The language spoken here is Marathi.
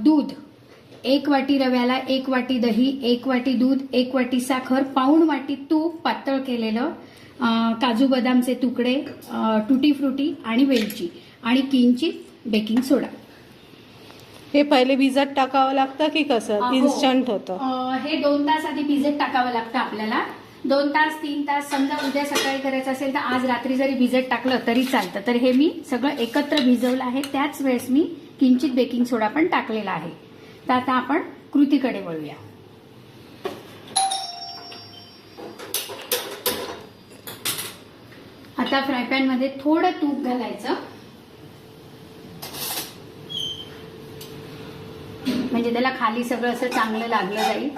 दूध, 1 वाटी रव्याला 1 वाटी दही, 1 वाटी दूध, 1 वाटी साखर, पाऊण वाटी तूप पातळ केलेलं, काजू बदामचे तुकडे, टुटी फ्रुटी आणि वेलची आणि किंचित बेकिंग सोडा. हे पहिले भिजत टाकावं लागतं की कसं इन्स्टंट होतं? हे 2 तास आधी भिजत टाकावं लागतं आपल्याला. 2 तास 3 तास, समजा उद्या सकाळी करायचं असेल तर आज रात्री जरी भिजत टाकलं तरी चालतं. तर हे मी सगळं एकत्र भिजवलं आहे. त्याच वेळेस मी किंचित बेकिंग सोडा पण टाकलेला आहे. तर आता आपण कृतीकडे वळूया. आता फ्राय पॅन मध्ये थोडं तूप घालायचं, म्हणजे त्याला खाली सगळं असं चांगलं लागलं जाईल.